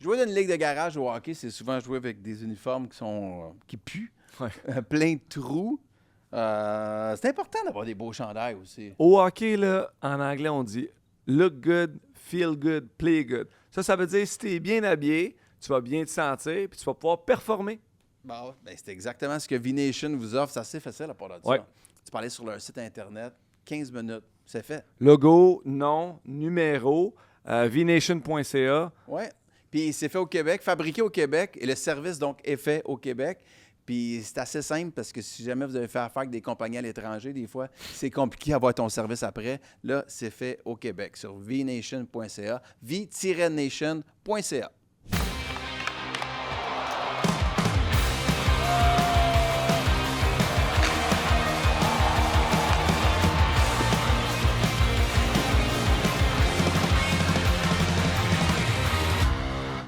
Jouer dans une ligue de garage au hockey, c'est souvent jouer avec des uniformes qui puent, Ouais. plein de trous. C'est important d'avoir des beaux chandails aussi. Au hockey, là, en anglais, on dit look good, feel good, play good. Ça veut dire si tu es bien habillé, tu vas bien te sentir puis tu vas pouvoir performer. Bon, ben, c'est exactement ce que V-Nation vous offre. C'est assez facile à part de ça. Ouais. Tu peux aller sur leur site Internet, 15 minutes, c'est fait. Logo, nom, numéro, vnation.ca. Oui. Puis c'est fait au Québec, fabriqué au Québec, et le service, donc, est fait au Québec. Puis c'est assez simple parce que si jamais vous avez fait affaire avec des compagnies à l'étranger, des fois, c'est compliqué d'avoir ton service après. Là, c'est fait au Québec sur vnation.ca, v-nation.ca.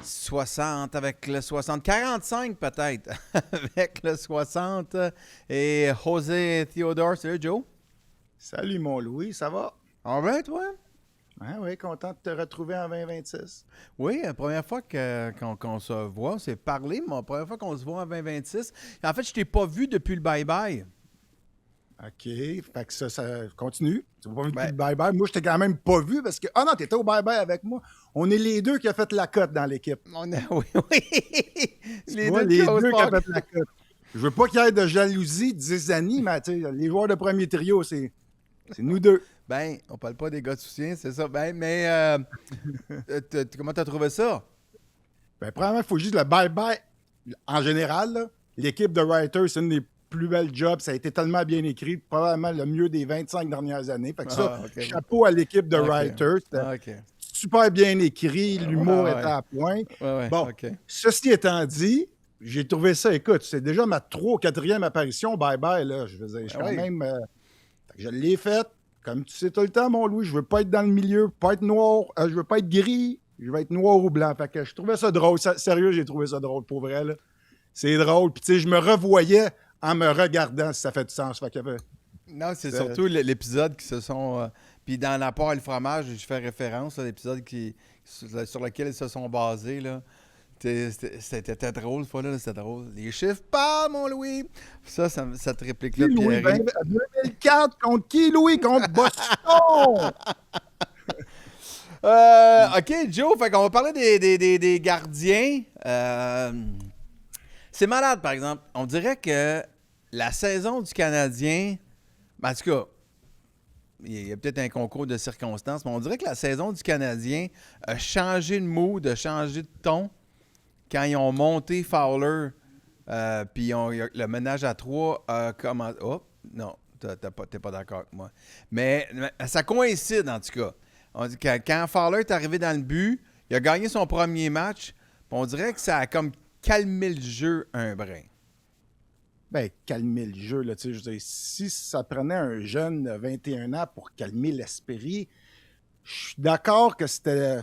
« 60 avec le 60, 45 peut-être avec le 60 et José Theodore. Salut Joe. Salut mon Louis, ça va? All right, toi? Ah oui, content de te retrouver en 2026. Oui, la première fois qu'on se voit, c'est parlé, mais la première fois qu'on se voit en 2026. En fait, je t'ai pas vu depuis le bye-bye. OK, fait que ça continue. Tu m'as pas vu depuis Ben- le bye-bye. Moi, je t'ai quand même pas vu parce que... Ah non, t'étais au bye-bye avec moi. On est les deux qui a fait la cote dans l'équipe. Oui, oui. Tu vois, les deux qui a fait la cote. Je veux pas qu'il y ait de jalousie, de zizanie, mais tu sais, les joueurs de premier trio, c'est nous deux. Ben, on parle pas des gars de soutien, c'est ça. Ben, mais comment t'as trouvé ça? Ben, premièrement, il faut juste le bye-bye. En général, là, l'équipe de Writers, c'est une des plus belles jobs. Ça a été tellement bien écrit, probablement le mieux des 25 dernières années. Fait que ça, Ah, ok. chapeau à l'équipe de Ok. Writers. C'était Ah, OK. super bien écrit, l'humour Ouais, était ouais. à point. Ouais, Bon, OK. ceci étant dit, j'ai trouvé ça, écoute, c'est déjà ma 3e ou 4e apparition, bye-bye, là. Je veux dire, je suis Ah quand oui. même... fait que je l'ai faite. Comme tu sais tout le temps, mon Louis, je veux pas être dans le milieu, pas être noir, je veux pas être gris, je veux être noir ou blanc. Fait que je trouvais ça drôle. Sérieux, j'ai trouvé ça drôle, pour vrai, là. C'est drôle. Puis, tu sais, je me revoyais en me regardant, si ça fait du sens. Fait que, Non, c'est C'est- surtout l'épisode qui se sont. Puis dans la part et le fromage, je fais référence à l'épisode sur lequel ils se sont basés. Là. C'était drôle, cette fois-là, c'était drôle. Les chiffres parlent, mon Louis! Cette réplique-là, qui, Louis, Pierre. 2004, contre qui, Louis? Contre Boston! OK, Joe, fait qu'on va parler des gardiens. C'est malade, par exemple. On dirait que la saison du Canadien, ben, en tout cas, il y a peut-être un concours de circonstances, mais on dirait que la saison du Canadien a changé de mood, a changé de ton quand ils ont monté Fowler, puis le ménage à 3 a commencé. Oh, non, t'es pas d'accord avec moi. Mais ça coïncide, en tout cas. On dit que quand Fowler est arrivé dans le but, il a gagné son premier match, puis on dirait que ça a comme calmé le jeu un brin. Ben, calmer le jeu, là, tu sais, je veux dire, si ça prenait un jeune de 21 ans pour calmer l'esprit, je suis d'accord que c'était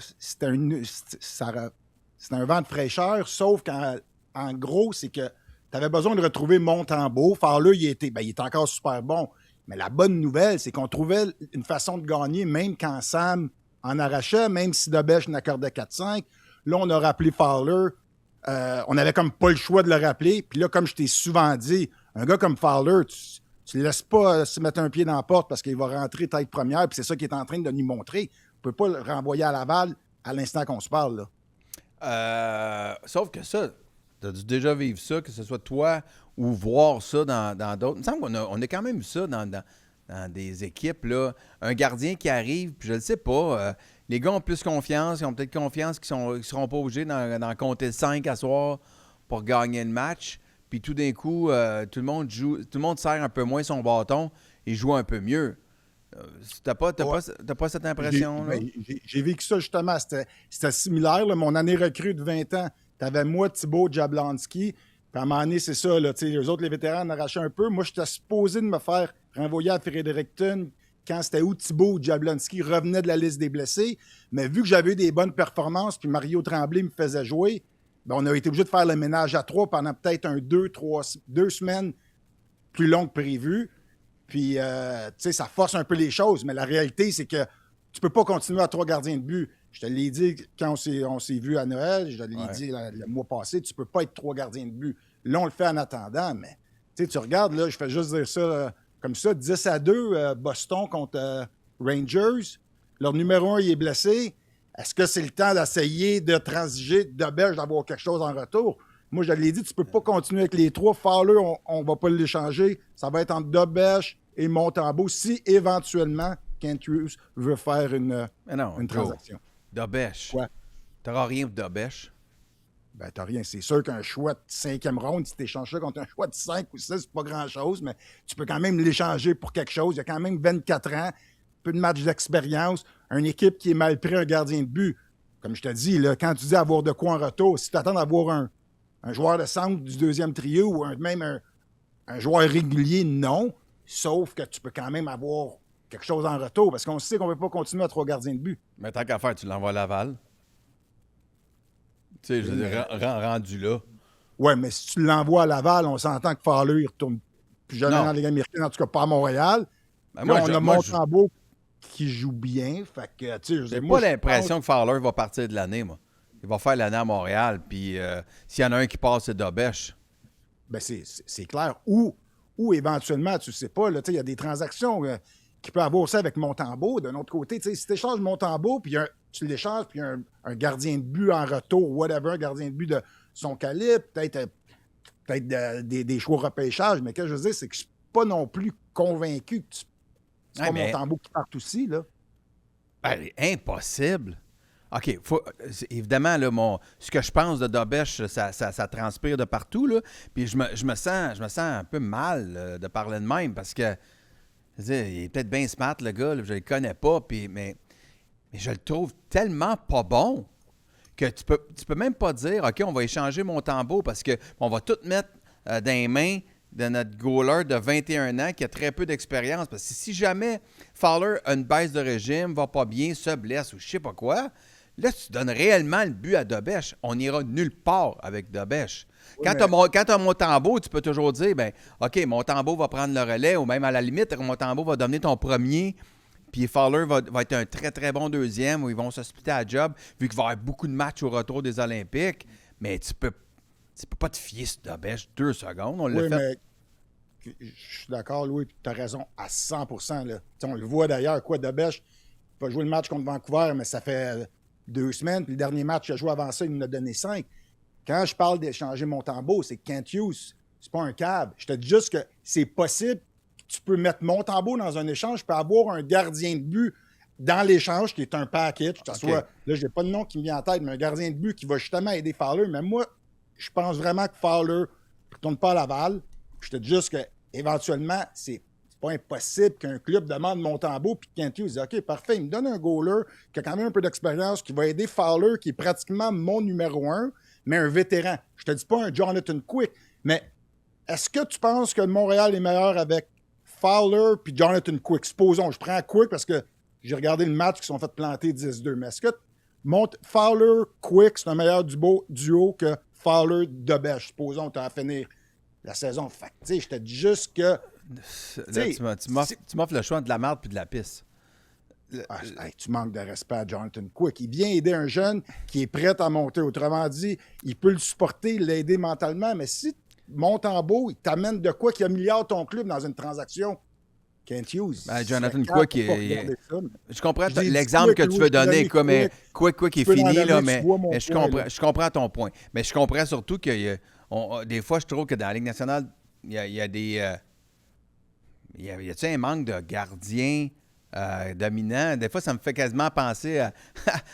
un vent de fraîcheur, sauf qu'en gros, c'est que tu avais besoin de retrouver Montembeault. Fowler, il était encore super bon. Mais la bonne nouvelle, c'est qu'on trouvait une façon de gagner, même quand Sam en arrachait, même si Debèche n'accordait 4-5. Là, on a rappelé Fowler. On avait comme pas le choix de le rappeler. Puis là, comme je t'ai souvent dit, un gars comme Fowler, tu ne laisses pas se mettre un pied dans la porte parce qu'il va rentrer tête première. Puis c'est ça qu'il est en train de nous montrer. On ne peut pas le renvoyer à Laval à l'instant qu'on se parle, là. Sauf que ça, t'as dû déjà vivre ça, que ce soit toi ou voir ça dans d'autres. Il me semble qu'on a quand même vu ça dans des équipes, là. Un gardien qui arrive, puis je ne sais pas, les gars ont plus confiance, ils ont peut-être confiance qu'ils ne seront pas obligés d'en compter 5 à soir pour gagner le match. Puis tout d'un coup, tout le monde serre un peu moins son bâton et joue un peu mieux. T'as pas cette impression-là? J'ai vécu ça justement. C'était similaire. Là. Mon année recrue de 20 ans, t'avais moi, Thibaut, Jablonski. Puis à un moment donné, c'est ça. Là, eux autres, les vétérans, en arrachaient un peu. Moi, j'étais supposé de me faire renvoyer à Fredericton quand c'était où Thibaut ou Jablonski revenait de la liste des blessés. Mais vu que j'avais eu des bonnes performances, puis Mario Tremblay me faisait jouer, ben, on a été obligé de faire le ménage à 3 pendant peut-être 2 semaines plus longues que prévu. Puis, ça force un peu les choses. Mais la réalité, c'est que tu peux pas continuer à 3 gardiens de but. Je te l'ai dit quand on s'est vu à Noël, je te l'ai Ouais. dit le mois passé, tu peux pas être 3 gardiens de but. Là, on le fait en attendant, mais tu regardes, là, je fais juste dire ça comme ça, 10-2, Boston contre Rangers. Leur numéro 1, il est blessé. Est-ce que c'est le temps d'essayer de transiger de Belge, d'avoir quelque chose en retour? Moi, je l'ai dit, tu peux pas continuer avec les 3. Fowler, on va pas l'échanger. Ça va être entre Dobèche et Montembeault si éventuellement Kent Hughes veut faire une Mais non, Joe, transaction. Dobèche. Quoi? T'auras rien pour Dobèche. Ben, t'as rien. C'est sûr qu'un choix de 5e ronde, si tu échanges ça contre un choix de 5 ou 6, c'est pas grand-chose, mais tu peux quand même l'échanger pour quelque chose. Il y a quand même 24 ans, peu de matchs d'expérience, une équipe qui est mal pris un gardien de but. Comme je te dis, là, quand tu dis avoir de quoi en retour, si tu attends d'avoir un joueur de centre du deuxième trio ou même un joueur régulier, non. Sauf que tu peux quand même avoir quelque chose en retour parce qu'on sait qu'on ne peut pas continuer à 3 gardiens de but. Mais tant qu'à faire, tu l'envoies à Laval. Tu sais, je veux dire, rendu là. Ouais, mais si tu l'envoies à Laval, on s'entend que Fowler, il retourne plus jamais Non. dans la Ligue américaine, en tout cas pas à Montréal. Ben, Là, moi, on je- a moi, Montembeault qui joue bien. Fait que, tu sais, je veux j'ai dire, pas moi, je l'impression que Fowler va partir de l'année, moi. Il va faire l'année à Montréal, puis s'il y en a un qui passe, c'est Dobèche. Ben, c'est clair. Ou éventuellement, tu sais pas, là, tu sais, il y a des transactions qui peut avoir ça avec Montembeault. D'un autre côté, tu sais, si tu échanges Montembeault, puis tu l'échanges, puis un gardien de but en retour, whatever, un gardien de but de son calibre, peut-être des choix repêchage, mais ce que je veux dire, c'est que je suis pas non plus convaincu que c'est Ouais, pas mais- Montembeault qui parte aussi, là. Ben, impossible. OK, évidemment, là, ce que je pense de Dobèche, ça transpire de partout, là. Puis je me sens un peu mal de parler de même parce que, je veux dire, il est peut-être bien smart, le gars, là, je le connais pas, mais je le trouve tellement pas bon que tu peux même pas dire, OK, on va échanger Montembeault parce qu'on va tout mettre dans les mains de notre goaler de 21 ans qui a très peu d'expérience. Parce que si jamais Fowler a une baisse de régime, va pas bien, se blesse ou je sais pas quoi, là, tu donnes réellement le but à Dobèche. On n'ira nulle part avec Dobèche. Oui, Quand tu as Montembeault, tu peux toujours dire, ben, OK, Montembeault va prendre le relais ou même à la limite, Montembeault va devenir ton premier. Puis Fowler va être un très, très bon deuxième où ils vont se splitter à job vu qu'il va y avoir beaucoup de matchs au retour des Olympiques. Mais tu peux pas te fier sur Dobèche 2 secondes. On l'a Oui, fait. mais je suis d'accord, Louis, tu as raison à 100%. Là. Tu sais, on le voit d'ailleurs, Dobèche va jouer le match contre Vancouver, mais ça fait 2 semaines. Puis le dernier match qu'il a joué avant ça, il nous a donné 5. Quand je parle d'échanger Montembeault, c'est Kent Hughes. C'est pas un cab. Je te dis juste que c'est possible. Tu peux mettre Montembeault dans un échange, tu peux avoir un gardien de but dans l'échange qui est un package. Que ce soit, là, je n'ai pas de nom qui me vient en tête, mais un gardien de but qui va justement aider Fowler. Mais moi, je pense vraiment que Fowler ne retourne pas à Laval. Je te dis juste qu'éventuellement, c'est pas impossible qu'un club demande Montembeault puis Kent Hughes dit OK, parfait, il me donne un goaler qui a quand même un peu d'expérience, qui va aider Fowler, qui est pratiquement mon numéro 1, mais un vétéran. Je te dis pas un Jonathan Quick, mais est-ce que tu penses que Montréal est meilleur avec Fowler puis Jonathan Quick? Supposons, je prends Quick parce que j'ai regardé le match qui sont fait planter 10-2. Mais est-ce que Fowler, Quick, c'est un meilleur duo que Fowler, Dobèche? Supposons, tu as à finir la saison. Fait que, tu sais, je te dis juste que. Là, tu m'offres le choix entre de la merde puis de la pisse. Tu manques de respect à Jonathan Quick. Il vient aider un jeune qui est prêt à monter. Autrement dit, il peut le supporter, l'aider mentalement. Mais si Montembeault, il t'amène de quoi qui améliore ton club dans une transaction? Kent Hughes. Ben, Jonathan Quick, je comprends Je dis l'exemple que Quick, tu veux donner, Quick, quoi, mais Quick est peux fini, l'en là, donner, mais, tu vois mon mais je point, comprends, là. je comprends ton point. Mais je comprends surtout que des fois, je trouve que dans la Ligue nationale, il y a des... y a-tu un manque de gardiens dominants? Des fois, ça me fait quasiment penser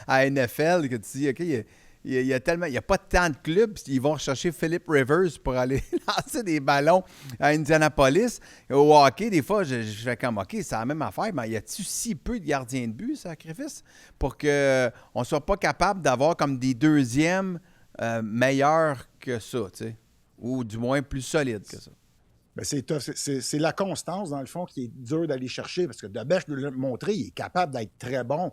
à NFL, que tu dis, OK, il y a pas tant de clubs, ils vont rechercher Philip Rivers pour aller lancer des ballons à Indianapolis. Au hockey, des fois, je fais comme, OK, c'est la même affaire, mais y a-tu si peu de gardiens de but, sacrifice, pour qu'on ne soit pas capable d'avoir comme des deuxièmes meilleurs que ça, tu sais, ou du moins plus solides que ça? Ben c'est la constance, dans le fond, qui est dure d'aller chercher, parce que Dobèche, de le montrer, il est capable d'être très bon.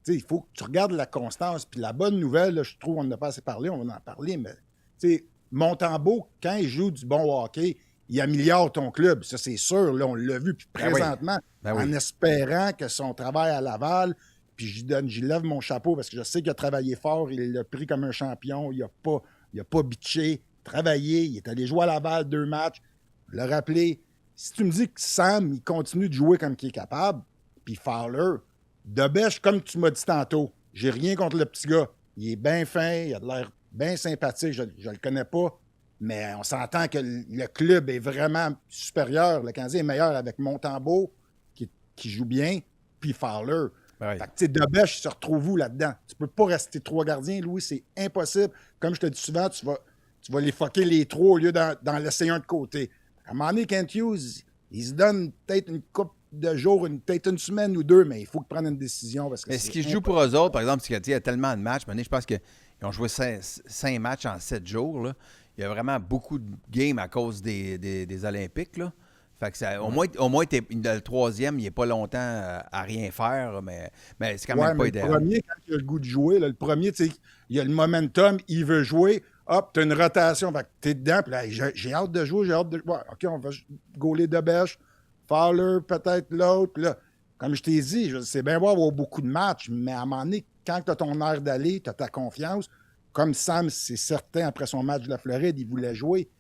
Tu sais, il faut que tu regardes la constance. Puis la bonne nouvelle, là, je trouve qu'on n'a pas assez parlé, on va en parler, mais tu sais, Montembeault, quand il joue du bon hockey, il améliore ton club. Ça, c'est sûr. Là, on l'a vu. Puis présentement, Ben oui. en espérant que son travail à Laval puis j'y lève mon chapeau parce que je sais qu'il a travaillé fort, il l'a pris comme un champion, il a pas bitché, travaillé, il est allé jouer à Laval 2 matchs, le rappeler. Si tu me dis que Sam, il continue de jouer comme qu'il est capable, puis Fowler, Debèche, comme tu m'as dit tantôt, j'ai rien contre le petit gars. Il est bien fin, il a de l'air bien sympathique, je le connais pas, mais on s'entend que le club est vraiment supérieur. Le Canadien est meilleur avec Montembeault, qui joue bien, puis Fowler. Ouais. Fait que, tu sais, Debèche se retrouve où là-dedans? Tu peux pas rester 3 gardiens, Louis, c'est impossible. Comme je te dis souvent, tu vas les fucker les 3 au lieu d'en laisser un de côté. À un moment donné, Kent Hughes, il se donne peut-être une coupe de jours, peut-être une semaine ou 2, mais il faut qu'il prenne une décision. Parce que Mais ce qu'ils jouent pour eux autres, par exemple, c'est qu'il y a tellement de matchs. Maintenant, je pense qu'ils ont joué 5 matchs en 7 jours. Là. Il y a vraiment beaucoup de games à cause des Olympiques. Là. Fait que ça, au moins le troisième, il n'est pas longtemps à rien faire, mais c'est quand même pas idéal. Le premier, quand il a le goût de jouer, là, le premier, tu sais, il a le momentum, il veut jouer. Hop, tu as une rotation, fait que tu es dedans, puis là, j'ai hâte de jouer, Ouais, OK, on va gauler Debèche, Fowler, peut-être l'autre. Puis là, comme je t'ai dit, c'est bien beau avoir beaucoup de matchs, mais à un moment donné, quand tu as ton air d'aller, tu as ta confiance, comme Sam, c'est certain, après son match de la Floride, il voulait jouer.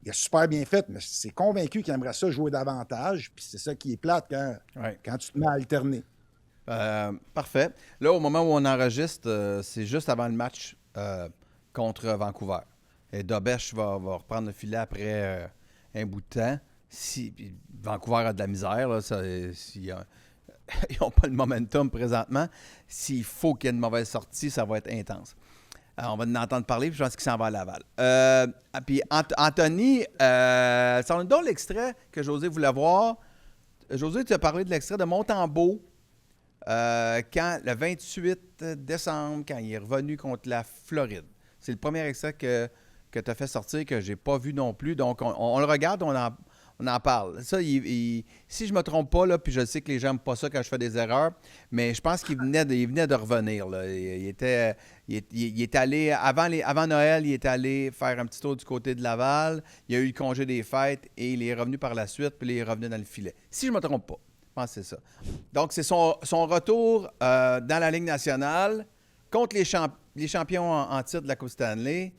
Il a super bien fait, mais c'est convaincu qu'il aimerait ça jouer davantage, puis c'est ça qui est plate quand tu te mets à alterner. Parfait. Là, au moment où on enregistre, c'est juste avant le match contre Vancouver. Et Dobèche va reprendre le filet après un bout de temps. Puis Vancouver a de la misère. Là, ils n'ont pas le momentum présentement. S'il faut qu'il y ait une mauvaise sortie, ça va être intense. Alors, on va en entendre parler, puis je pense qu'il s'en va à Laval. Puis Anthony, ça nous donne l'extrait que José voulait voir. José, tu as parlé de l'extrait de Montembeault quand le 28 décembre, quand il est revenu contre la Floride. C'est le premier extrait que tu as fait sortir, que je n'ai pas vu non plus. Donc, on le regarde, on en parle. Ça, si je ne me trompe pas, là, puis je sais que les gens n'aiment pas ça quand je fais des erreurs, mais je pense qu'il venait de revenir. Là. Il est allé, avant Noël, il est allé faire un petit tour du côté de Laval. Il a eu le congé des fêtes et il est revenu par la suite, puis il est revenu dans le filet. Si je ne me trompe pas, je pense que c'est ça. Donc, c'est son retour dans la Ligue nationale contre les champions en titre de la Coupe Stanley.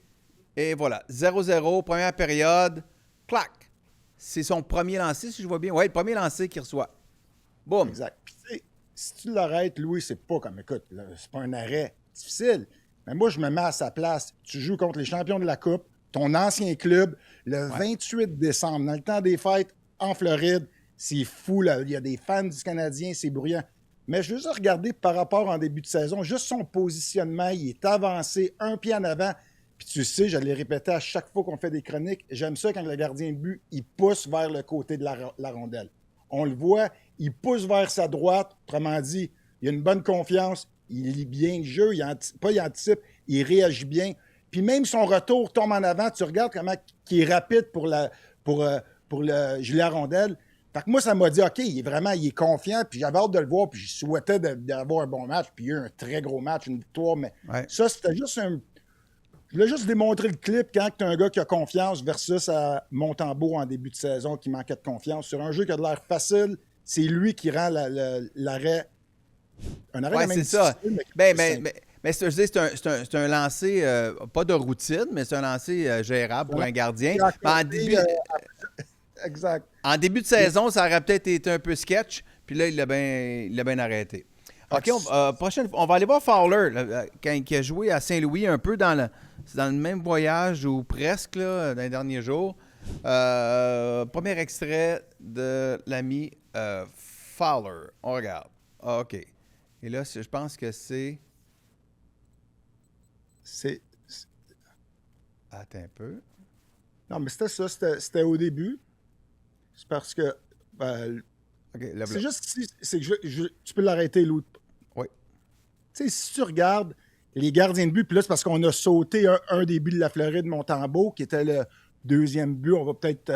Et voilà, 0-0, première période, clac! C'est son premier lancer, si je vois bien. Oui, le premier lancer qu'il reçoit. Boum! Exact. Puis, tu sais, si tu l'arrêtes, Louis, c'est pas comme, écoute, là, c'est pas un arrêt difficile. Mais moi, je me mets à sa place. Tu joues contre les champions de la Coupe, ton ancien club, le 28 décembre, dans le temps des fêtes, en Floride. C'est fou, là. Il y a des fans du Canadien, c'est bruyant. Mais je veux juste regarder par rapport en début de saison, juste son positionnement, il est avancé, un pied en avant. Puis tu sais, je l'ai répété à chaque fois qu'on fait des chroniques, j'aime ça quand le gardien de but, il pousse vers le côté de la rondelle. On le voit, il pousse vers sa droite, autrement dit, il a une bonne confiance, il lit bien le jeu, il anticipe, il réagit bien. Puis même son retour tombe en avant, tu regardes comment il est rapide pour le gilet à rondelle. Fait que moi, ça m'a dit, OK, il est confiant, puis j'avais hâte de le voir, puis je souhaitais d'avoir un bon match, puis il y a eu un très gros match, une victoire, mais ça, c'était juste Je voulais juste démontrer le clip quand tu as un gars qui a confiance versus à Montembeault en début de saison qui manquait de confiance. Sur un jeu qui a de l'air facile, c'est lui qui rend l'arrêt. Un arrêt c'est ça. Mais c'est un lancer, pas de routine, mais c'est un lancer gérable pour un gardien. Exact. En début de saison, ça aurait peut-être été un peu sketch, puis là, il l'a bien arrêté. OK, prochaine fois, on va aller voir Fowler, là, quand il a joué à Saint-Louis, un peu dans le même voyage, ou presque, là, dans les derniers jours. Premier extrait de l'ami Fowler. On regarde. Ah, OK. Et là, je pense que c'est... Attends un peu. Non, mais c'était ça. C'était au début. C'est parce que... OK, c'est juste ici. C'est que tu peux l'arrêter, Lou. Oui. Tu sais, si tu regardes les gardiens de but, puis là, c'est parce qu'on a sauté un des buts de la Floride, Montembeault, qui était le deuxième but. On va peut-être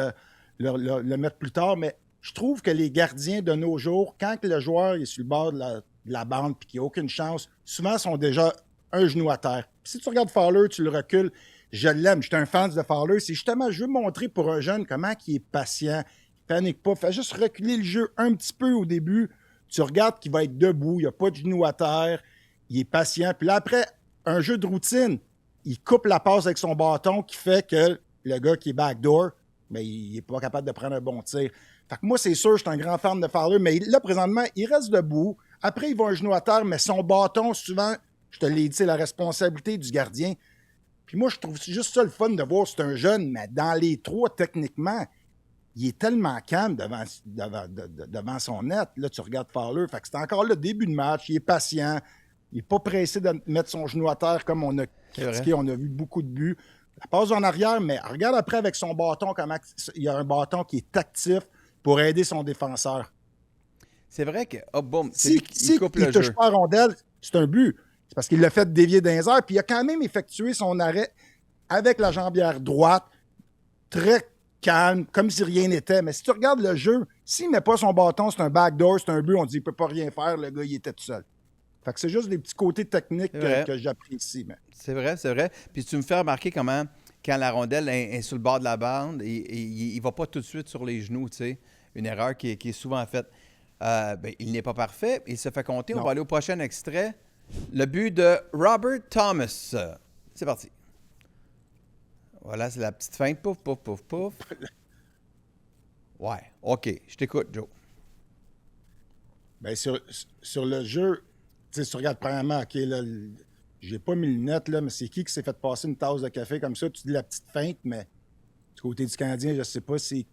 le mettre plus tard, mais je trouve que les gardiens de nos jours, quand le joueur est sur le bord de la bande et qu'il n'y a aucune chance, souvent, sont déjà un genou à terre. Puis si tu regardes Fowler, tu le recules. Je l'aime. Je suis un fan de Fowler. C'est justement, je veux montrer pour un jeune comment il est patient, il ne panique pas. Fais juste reculer le jeu un petit peu au début. Tu regardes qu'il va être debout, il n'a pas de genoux à terre, il est patient. Puis là, après, un jeu de routine, il coupe la passe avec son bâton qui fait que le gars qui est backdoor, mais il n'est pas capable de prendre un bon tir. Fait que moi, c'est sûr, je suis un grand fan de Fowler, mais là, présentement, il reste debout. Après, il va un genou à terre, mais son bâton, souvent, je te l'ai dit, c'est la responsabilité du gardien. Puis moi, je trouve juste ça le fun de voir, c'est un jeune, mais dans les trois, techniquement, il est tellement calme devant son net. Là, tu regardes Fowler, fait que c'est encore le début de match, il est patient, il n'est pas pressé de mettre son genou à terre comme on a critiqué, on a vu beaucoup de buts. La passe en arrière, mais regarde après avec son bâton, comment il y a un bâton qui est actif pour aider son défenseur. C'est vrai que, boum, Si il ne touche pas la rondelle, c'est un but. C'est parce qu'il l'a fait dévier dans les airs, puis il a quand même effectué son arrêt avec la jambière droite, très calme, comme si rien n'était. Mais si tu regardes le jeu, s'il ne met pas son bâton, c'est un backdoor, c'est un but, on dit qu'il ne peut pas rien faire, le gars, il était tout seul. Fait que c'est juste des petits côtés techniques que j'apprécie. Mais... C'est vrai. Puis tu me fais remarquer comment, quand la rondelle est sur le bord de la bande, il ne va pas tout de suite sur les genoux, tu sais. Une erreur qui est souvent faite. Il n'est pas parfait. Il se fait compter. Non. On va aller au prochain extrait. Le but de Robert Thomas. C'est parti. Voilà, c'est la petite feinte. Pouf, pouf, pouf, pouf. Ouais, OK. Je t'écoute, Joe. Bien, sur le jeu, tu sais, tu regardes premièrement, OK, là, j'ai pas mis le net, là, mais c'est qui s'est fait passer une tasse de café comme ça? Tu dis la petite feinte, mais du côté du Canadien, je sais pas si...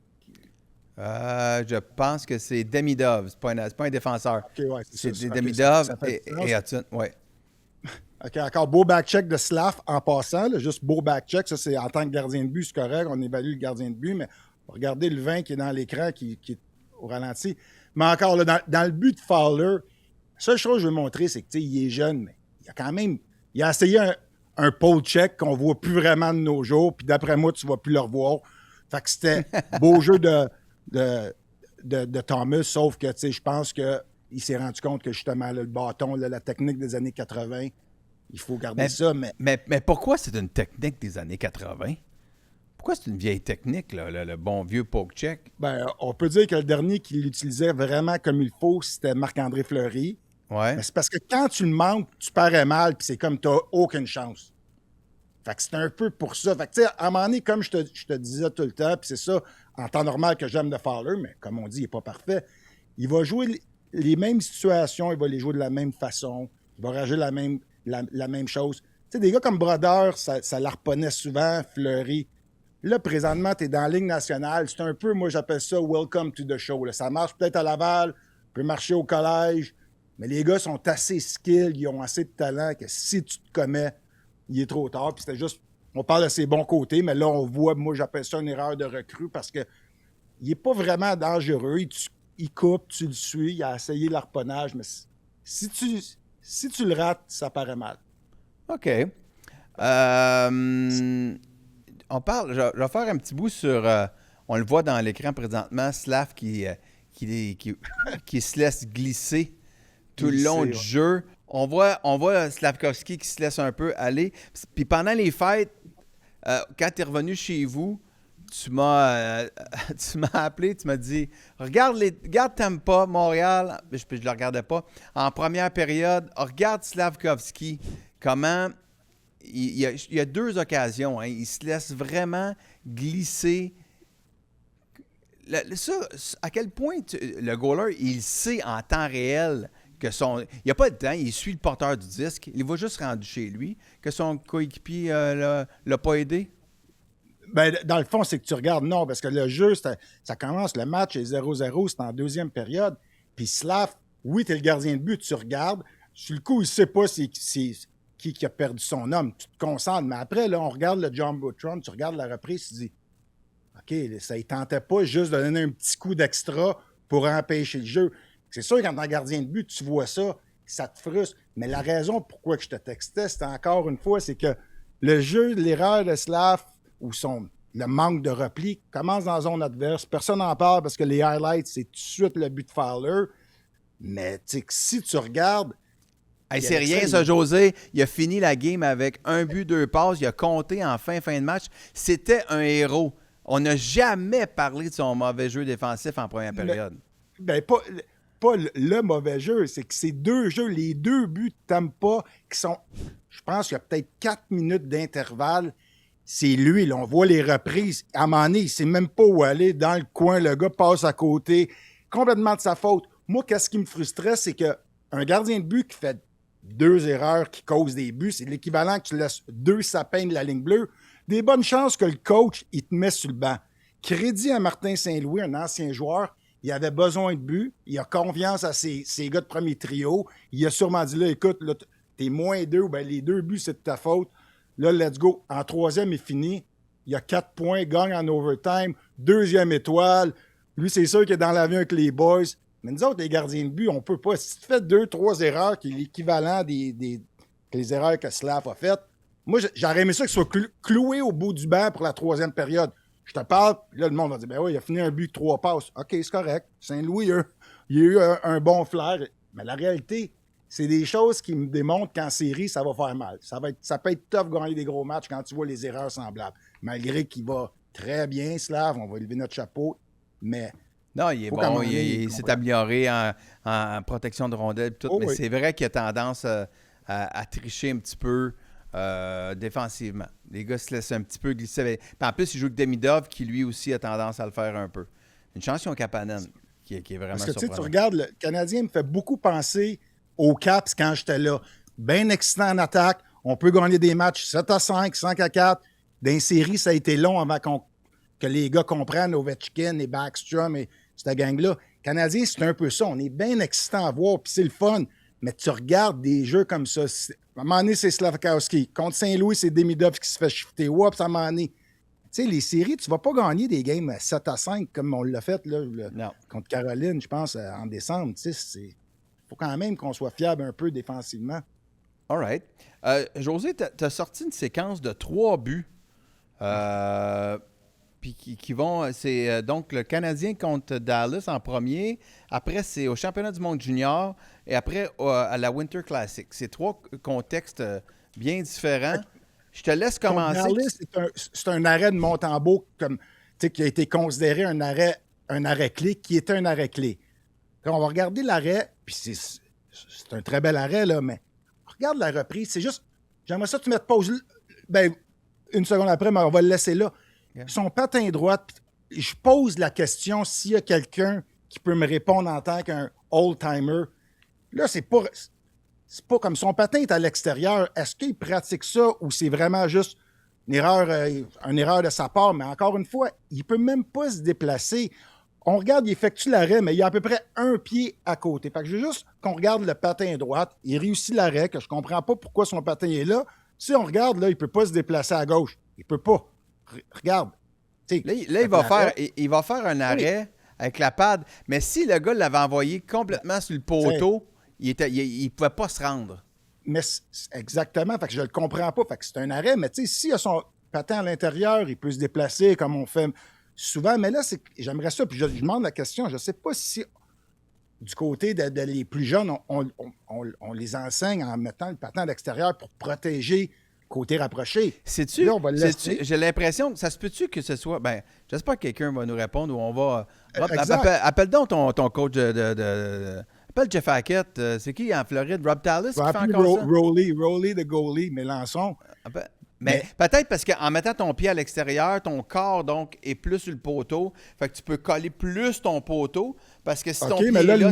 Je pense que c'est Demidov. C'est pas un défenseur. OK, ouais, c'est Demidov et Hudson, ouais. OK, encore beau back-check de Slav en passant. Là, juste beau back-check. Ça, c'est en tant que gardien de but, c'est correct. On évalue le gardien de but, mais regardez le 20 qui est dans l'écran, qui est au ralenti. Mais encore, là, dans le but de Fowler, la seule chose que je veux montrer, c'est qu'il est jeune, mais il a quand même... Il a essayé un pole check qu'on voit plus vraiment de nos jours, puis d'après moi, tu ne vas plus le revoir. Fait que c'était beau jeu de Thomas, sauf que, tu sais, je pense qu'il s'est rendu compte que, justement, là, le bâton, là, la technique des années 80, il faut garder ça, mais pourquoi c'est une technique des années 80? Pourquoi c'est une vieille technique, là, le bon vieux poke check? Ben, on peut dire que le dernier qui l'utilisait vraiment comme il faut, c'était Marc-André Fleury. Ouais. Mais c'est parce que quand tu le manques, tu parais mal, puis c'est comme tu n'as aucune chance. Fait que c'est un peu pour ça. Fait que, tu sais, à un moment donné, comme je te disais tout le temps, puis c'est ça, en temps normal, que j'aime de Fowler, mais comme on dit, il n'est pas parfait. Il va jouer les mêmes situations, il va les jouer de la même façon, il va rager la même chose. Tu sais, des gars comme Brodeur, ça l'arponnait souvent, Fleury. Là, présentement, tu es dans la Ligue nationale. C'est un peu, moi, j'appelle ça « welcome to the show ». Là. Ça marche peut-être à Laval, peut marcher au collège, mais les gars sont assez skilled, ils ont assez de talent que si tu te commets, il est trop tard. Puis c'était juste, on parle de ses bons côtés, mais là, on voit, moi, j'appelle ça une erreur de recrue parce que il n'est pas vraiment dangereux. Il coupe, tu le suis, il a essayé l'arponnage, mais si tu le rates, ça paraît mal. OK. On parle, je vais faire un petit bout sur, on le voit dans l'écran présentement, Slav qui se laisse glisser tout le long du jeu. On voit Slavkovski qui se laisse un peu aller. Puis pendant les fêtes, quand tu es revenu chez vous, tu m'as appelé, tu m'as dit regarde Tampa, Montréal. Je ne le regardais pas. En première période, regarde Slavkovski. Comment il y a deux occasions. Hein, il se laisse vraiment glisser. À quel point le goaler, il sait en temps réel que il n'y a pas de temps, il suit le porteur du disque, il va juste rendu chez lui, que son coéquipier l'a pas aidé? Ben, dans le fond, c'est que tu regardes, non, parce que le jeu, ça commence, le match est 0-0, c'est en deuxième période. Puis Slav, oui, tu es le gardien de but, tu regardes. Sur le coup, il ne sait pas qui a perdu son homme. Tu te concentres. Mais après, là, on regarde le Jumbotron, tu regardes la reprise, tu te dis, OK, ça ne tentait pas juste de donner un petit coup d'extra pour empêcher le jeu. C'est sûr, quand tu es gardien de but, tu vois ça, ça te frustre. Mais la raison pourquoi je te textais, c'était encore une fois, c'est que le jeu, l'erreur de Slav, ou le manque de repli, commence dans la zone adverse. Personne n'en parle parce que les highlights, c'est tout de suite le but de Fowler. Mais si tu regardes... Hey, c'est rien, ça, José. Il a fini la game avec un but, 2 passes. Il a compté en fin de match. C'était un héros. On n'a jamais parlé de son mauvais jeu défensif en première période. pas le mauvais jeu, c'est que ces deux jeux, les deux buts de Tampa, qui sont, je pense qu'il y a peut-être 4 minutes d'intervalle, c'est lui, là, on voit les reprises. À un moment donné, il ne sait même pas où aller. Dans le coin, le gars passe à côté. Complètement de sa faute. Moi, qu'est-ce qui me frustrait, c'est qu'un gardien de but qui fait 2 erreurs qui causent des buts, c'est l'équivalent que tu laisses 2 sapins de la ligne bleue. Des bonnes chances que le coach, il te met sur le banc. Crédit à Martin Saint-Louis, un ancien joueur, il avait besoin de but. Il a confiance à ses gars de premier trio. Il a sûrement dit, là, écoute, là, t'es -2, ben les 2 buts, c'est de ta faute. Là, let's go. En troisième, il finit. Il a 4 points, gagne en overtime, 2e étoile. Lui, c'est sûr qu'il est dans l'avion avec les boys. Mais nous autres, les gardiens de but, on peut pas. Si tu fais 2-3 erreurs, qui est l'équivalent des erreurs que Slav a faites, moi, j'aurais aimé ça qu'il soit cloué au bout du banc pour la 3e période. Je te parle, puis là, le monde va dire, ben oui, il a fini un but, 3 passes. OK, c'est correct. Saint-Louis, il a eu un bon flair. Mais la réalité, c'est des choses qui me démontrent qu'en série, ça va faire mal. Ça peut être tough de gagner des gros matchs quand tu vois les erreurs semblables. Malgré qu'il va très bien, Slav, on va lever notre chapeau, mais... Non, il est bon, il s'est amélioré en protection de rondelles et tout, mais c'est vrai qu'il a tendance à tricher un petit peu défensivement. Les gars se laissent un petit peu glisser. Puis en plus, il joue avec Demidov, qui lui aussi a tendance à le faire un peu. Une chance qu'ils ont Kapanen, qui est vraiment surprenant. Parce que tu surprenant. regardes, le Canadien me fait beaucoup penser aux Caps quand j'étais là. Bien excitant en attaque. On peut gagner des matchs 7-5, 5-4. Dans les séries, ça a été long avant que les gars comprennent Ovechkin et Backstrom et cette gang-là. Canadien, c'est un peu ça. On est bien excitant à voir, puis c'est le fun. Mais tu regardes des jeux comme ça. À un moment donné, c'est Slavkowski. Contre Saint-Louis, c'est Demidov qui se fait shifter. Oups, à un moment donné. Tu sais, les séries, tu ne vas pas gagner des games 7-5 comme on l'a fait là, contre Caroline, je pense, en décembre. Tu sais, il faut quand même qu'on soit fiable un peu défensivement. All right. José, tu as sorti une séquence de 3 buts. Puis qui vont. C'est donc le Canadien contre Dallas en premier. Après, c'est au Championnat du monde junior. Et après, à la Winter Classic. C'est 3 contextes bien différents. Je te laisse commencer. Dallas, c'est un arrêt de Montembeault qui a été considéré un arrêt clé, qui était un arrêt clé. Quand on va regarder l'arrêt, puis c'est un très bel arrêt, là, mais regarde la reprise. C'est juste. J'aimerais ça que tu mettes pause. Ben, une seconde après, mais on va le laisser là. Yeah. Son patin droit, je pose la question s'il y a quelqu'un qui peut me répondre en tant qu'un old-timer. Là, c'est pas comme son patin est à l'extérieur. Est-ce qu'il pratique ça ou c'est vraiment juste une erreur de sa part? Mais encore une fois, il peut même pas se déplacer. On regarde, il effectue l'arrêt, mais il y a à peu près un pied à côté. Fait que je veux juste qu'on regarde le patin droit. Il réussit l'arrêt, que je comprends pas pourquoi son patin est là. Si on regarde, là, il peut pas se déplacer à gauche. Il peut pas. Regarde. Là, il va faire un arrêt avec la pad, mais si le gars l'avait envoyé complètement sur le poteau, il ne pouvait pas se rendre. Mais exactement, fait que je le comprends pas. Fait que c'est un arrêt, mais tu sais, s'il a son patin à l'intérieur, il peut se déplacer comme on fait souvent. Mais là, j'aimerais ça, puis je demande la question, je ne sais pas si du côté de les plus jeunes, on les enseigne en mettant le patin à l'extérieur pour protéger côté rapproché. Sais-tu? J'ai l'impression, ça se peut-tu que ce soit... Ben, j'espère que quelqu'un va nous répondre ou on va... Appelle donc ton coach appelle Jeff Hackett. C'est qui en Floride? Rob Tallis qui fait encore ça? Rolly, the goalie, Mélenchon. Mais peut-être parce qu'en mettant ton pied à l'extérieur, ton corps, donc, est plus sur le poteau. Fait que tu peux coller plus ton poteau. Parce que si ton pied mais là, est là,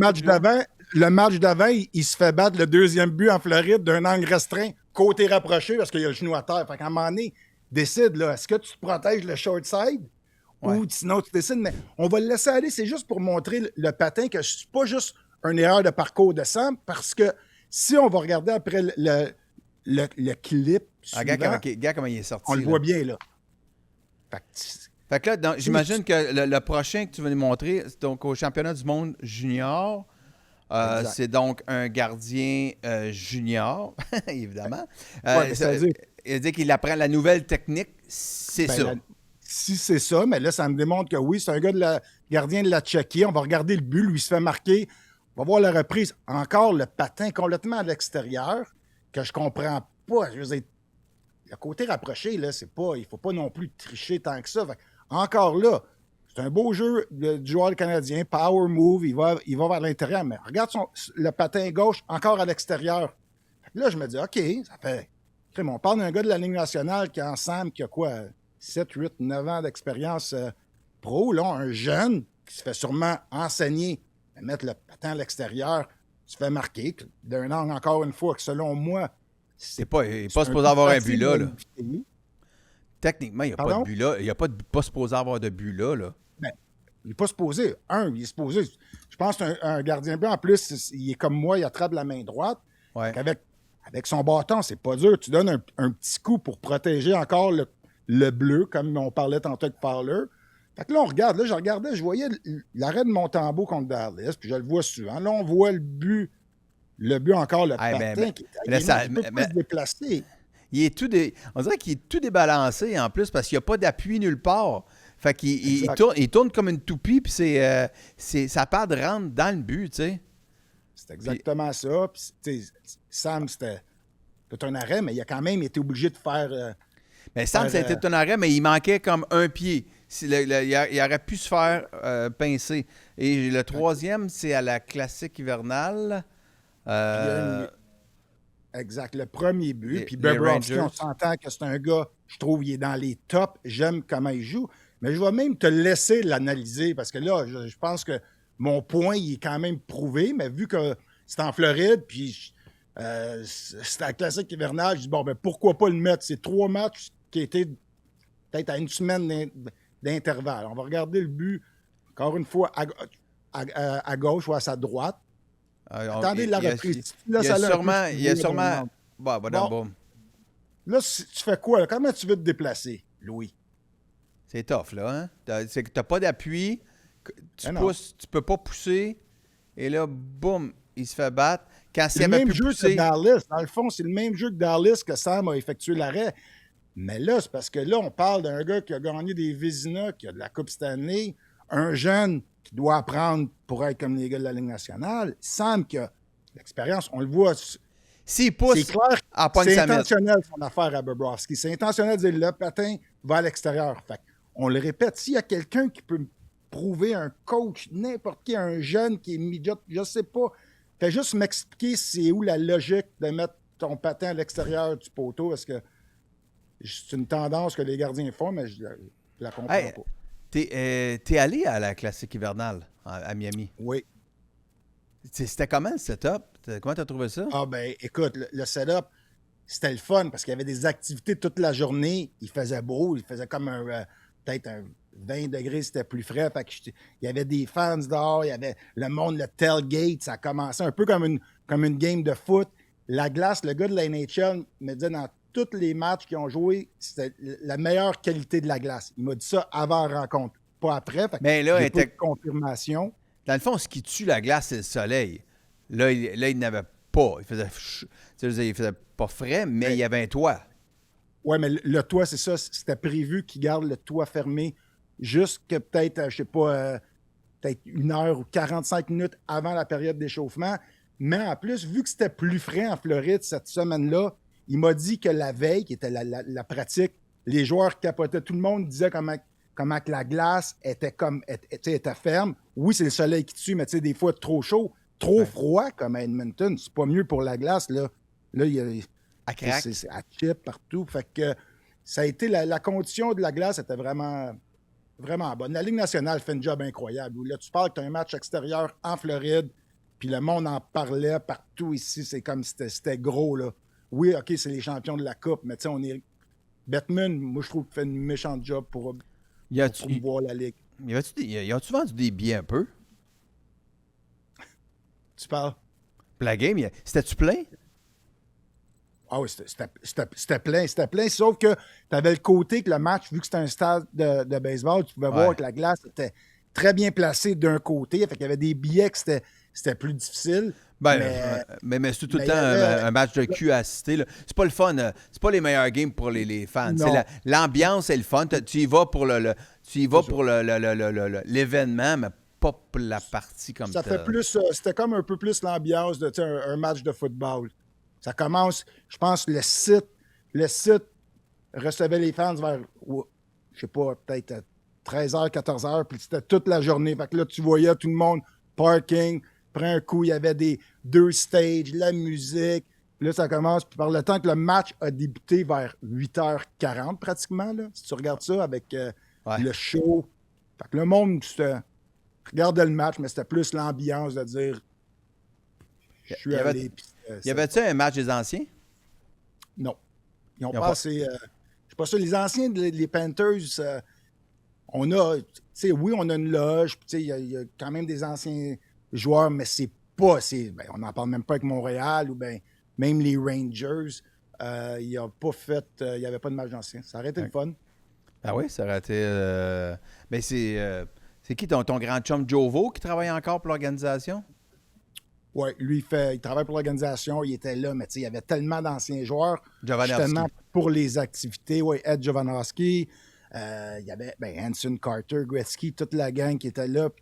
le match d'avant, il se fait battre le 2e but en Floride d'un angle restreint, côté rapproché, parce qu'il y a le genou à terre. Fait qu'à un moment donné, décide, là, est-ce que tu te protèges le short side ou sinon tu décides. Mais on va le laisser aller. C'est juste pour montrer le patin que c'est pas juste une erreur de parcours de sang, parce que si on va regarder après le clip suivant, regarde comment il est sorti. On le voit bien, là. Fait que là, j'imagine que le prochain que tu vas nous montrer, c'est donc au championnat du monde junior. C'est donc un gardien junior, évidemment. Il dit qu'il apprend la nouvelle technique, c'est ça. Si c'est ça, mais là, ça me démontre que oui, c'est un gars gardien de la Tchéquie. On va regarder le but, lui, il se fait marquer. On va voir la reprise. Encore le patin complètement à l'extérieur, que je comprends pas. Je veux dire, le côté rapproché, là, c'est pas. Il faut pas non plus tricher tant que ça. Encore là, C'est un beau jeu du joueur canadien, power move, il va vers l'intérieur, mais regarde le patin gauche encore à l'extérieur. Là, je me dis, OK, ça fait... On parle d'un gars de la Ligue nationale qui, ensemble, qui a quoi, 7, 8, 9 ans d'expérience pro, là, un jeune qui se fait sûrement enseigner à mettre le patin à l'extérieur, se fait marquer d'un angle, encore une fois, que selon moi, il n'est pas supposé avoir un but là. Techniquement, il n'y a Pardon? pas de but là. Il n'y a pas supposé avoir de but là. Ben, il n'est pas supposé. Il est supposé. Je pense qu'un gardien de but, en plus, il est comme moi, il attrape la main droite. Ouais. Avec son bâton, c'est pas dur. Tu donnes un petit coup pour protéger encore le bleu, comme on parlait tantôt avec Fowler. Fait que là, on regarde. Là, je voyais l'arrêt de Montembeau contre Dallas, puis je le vois souvent. Là, on voit le but encore, le patin, qui est un peu plus déplacé. On dirait qu'il est tout débalancé en plus parce qu'il n'y a pas d'appui nulle part. Fait qu'il il tourne comme une toupie, puis ça part de rentrer dans le but, tu sais. C'est exactement ça. Puis, Sam, c'était un arrêt, mais il a quand même été obligé de faire... mais Sam, c'était un arrêt, mais il manquait comme un pied. Il aurait pu se faire pincer. Et le troisième, c'est à la classique hivernale. Exact, le premier but. Puis Bobrovsky, on s'entend que c'est un gars, je trouve, il est dans les tops. J'aime comment il joue. Mais je vais même te laisser l'analyser parce que là, je pense que mon point, il est quand même prouvé. Mais vu que c'est en Floride, puis c'est la classique hivernale, je dis, bon, ben pourquoi pas le mettre? C'est 3 matchs qui étaient peut-être à une semaine d'intervalle. On va regarder le but, encore une fois, à gauche ou à sa droite. Attendez la reprise. Il y a sûrement... Bon. Là, tu fais quoi? Là? Comment tu veux te déplacer, Louis? C'est tough, là. Hein? C'est que tu n'as pas d'appui. Tu pousses, tu peux pas pousser. Et là, boum, il se fait battre. C'est le même jeu que Dallas. Dans le fond, c'est le même jeu que Dallas que Sam a effectué l'arrêt. Mais là, c'est parce que là, on parle d'un gars qui a gagné des Vézina, qui a de la Coupe Stanley, un jeune qui doit apprendre pour être comme les gars de la Ligue nationale. Sam qui a l'expérience, on le voit. S'il pousse, c'est clair, c'est intentionnel son affaire à Bobrovsky. C'est intentionnel de dire le patin va à l'extérieur. Fait on le répète, s'il y a quelqu'un qui peut prouver, un coach, n'importe qui, un jeune qui est midget, je sais pas, fais juste m'expliquer c'est où la logique de mettre ton patin à l'extérieur du poteau, parce que c'est une tendance que les gardiens font, mais je la comprends pas. T'es allé à la classique hivernale à Miami? Oui. C'était comment le setup? Comment t'as trouvé ça? Ah ben, écoute, le setup, c'était le fun parce qu'il y avait des activités toute la journée. Il faisait beau, il faisait comme peut-être un 20 degrés, c'était plus frais. Fait que il y avait des fans dehors, il y avait le monde, le tailgate, ça a commencé un peu comme une game de foot. La glace, le gars de la NHL me dit dans tous les matchs qu'ils ont joué, c'était la meilleure qualité de la glace. Il m'a dit ça avant la rencontre, pas après. Fait mais là, j'ai pas de confirmation. Dans le fond, ce qui tue la glace, c'est le soleil. Là, il n'avait pas. Il faisait pas frais, mais il y avait un toit. Oui, mais le toit, c'est ça. C'était prévu qu'il garde le toit fermé jusqu'à peut-être, je sais pas, peut-être 1 heure ou 45 minutes avant la période d'échauffement. Mais en plus, vu que c'était plus frais en Floride cette semaine-là, il m'a dit que la veille, qui était la pratique, les joueurs capotaient. Tout le monde disait comment que la glace était ferme. Oui, c'est le soleil qui tue, mais des fois, trop chaud, trop froid comme à Edmonton. C'est pas mieux pour la glace, là. Là, il y a... À crack. C'est à chip partout. Fait que ça a été... La condition de la glace était vraiment, vraiment bonne. La Ligue nationale fait un job incroyable. Là, tu parles que tu as un match extérieur en Floride, puis le monde en parlait partout ici. C'est comme c'était gros, là. Oui, OK, c'est les champions de la Coupe, mais tu sais, on est... Bettman, moi, je trouve qu'il fait une méchante job pour promouvoir la Ligue. Y a-tu vendu des billets un peu? Tu parles? Pour la game, c'était-tu plein? Ah oui, c'était plein, sauf que tu avais le côté que le match, vu que c'était un stade de baseball, tu pouvais voir que la glace était très bien placée d'un côté, fait qu'il y avait des billets que c'était plus difficile. Mais c'est tout le temps un match de cul à assister. Là. C'est pas le fun. C'est pas les meilleurs games pour les fans. L'ambiance est le fun. Tu y vas pour l'événement, mais pas pour la partie comme ça. C'était comme un peu plus l'ambiance de un match de football. Ça commence, je pense, le site recevait les fans vers, je sais pas, peut-être 13h, 14h, puis c'était toute la journée. Fait que là, tu voyais tout le monde, parking, prend un coup, il y avait deux stages, la musique. Puis là, ça commence. Puis par le temps que le match a débuté vers 8h40 pratiquement, là, si tu regardes ça avec Ouais. le show. Fait que le monde regardait le match, mais c'était plus l'ambiance de dire je suis allé. Puis Y avait-tu un match des anciens? non. Ils ont Ils ont pas pas- assez. Je sais pas ça. Les anciens, les Panthers, on a. Tu sais, oui, on a une loge. Puis, tu sais, il y a quand même des anciens joueurs, mais c'est pas. Ben, on n'en parle même pas avec Montréal ou ben, même les Rangers. Il n'y a pas fait. Il n'y avait pas de match d'anciens. Ça aurait été le fun. Ah oui, ça aurait été. Mais c'est qui ton grand chum Jovo qui travaille encore pour l'organisation? Oui, lui, il travaille pour l'organisation. Il était là, mais tu sais, il y avait tellement d'anciens joueurs. Jovanovski. Justement, pour les activités. Oui, Ed Jovanovski. Il y avait Hanson, Carter, Gretzky, toute la gang qui était là. Tu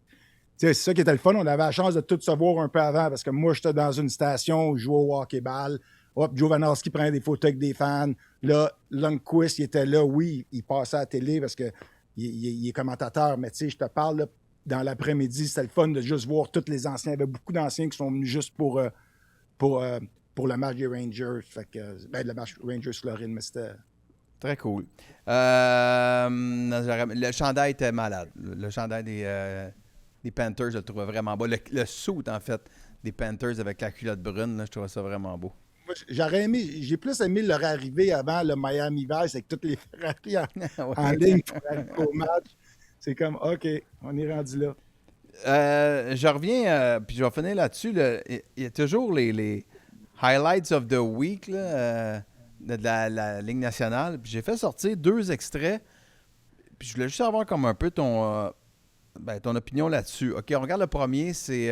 sais, c'est ça qui était le fun. On avait la chance de tout se voir un peu avant parce que moi, j'étais dans une station où je jouais au hockey-ball. Hop, Jovanovski prenait des photos avec des fans. Là, Lundqvist, il était là. Oui, il passait à la télé parce qu'il est commentateur. Mais tu sais, je te parle, là, dans l'après-midi, c'était le fun de juste voir tous les anciens. Il y avait beaucoup d'anciens qui sont venus juste pour le match des Rangers. Fait que, le match Rangers-Floride, mais c'était... Très cool. Le chandail était malade. Le chandail des Panthers, je le trouvais vraiment beau. Le suit, en fait, des Panthers avec la culotte brune, là, je trouvais ça vraiment beau. Moi, j'ai plus aimé leur arrivée avant le Miami Vice avec toutes les Ferrari en ligne pour arriver au match. C'est comme, OK, on est rendu là. Je reviens, puis je vais finir là-dessus. Il y a toujours les highlights of the week là, de la Ligue nationale. Puis j'ai fait sortir 2 extraits. Puis je voulais juste avoir comme un peu ton opinion là-dessus. OK, on regarde le premier, c'est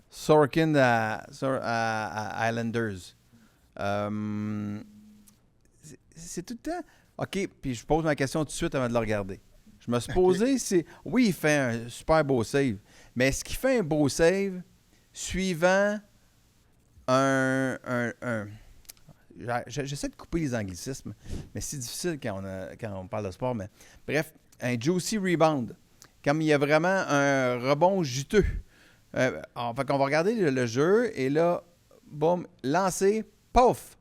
Sorkin à Islanders. C'est tout le temps... OK, puis je pose ma question tout de suite avant de le regarder. Je me suis posé, oui, il fait un super beau save, mais est-ce qu'il fait un beau save suivant J'essaie de couper les anglicismes, mais c'est difficile quand on parle de sport. Mais bref, un juicy rebound. Comme il y a vraiment un rebond juteux. Fait qu'on va regarder le jeu, et là, boum, lancé, pouf!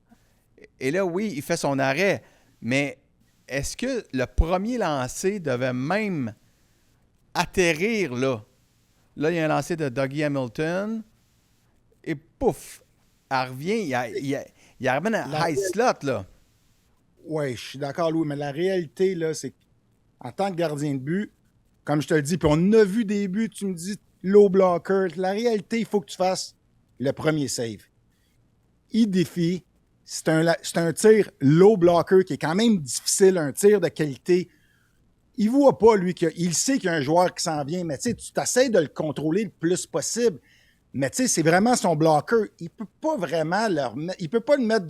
Et là, oui, il fait son arrêt, mais est-ce que le premier lancé devait même atterrir là? Là, il y a un lancé de Dougie Hamilton, et pouf! Elle revient, il ramène un high slot, là. Oui, je suis d'accord, Louis, mais la réalité, là, c'est qu'en tant que gardien de but, comme je te le dis, puis on a vu des buts, tu me dis low blocker, la réalité, il faut que tu fasses le premier save. Il défie, c'est un tir low blocker qui est quand même difficile, un tir de qualité. Il voit pas, lui, il sait qu'il y a un joueur qui s'en vient, mais tu t'essaies de le contrôler le plus possible. Mais tu sais, c'est vraiment son blocker. Il peut pas vraiment il peut pas le mettre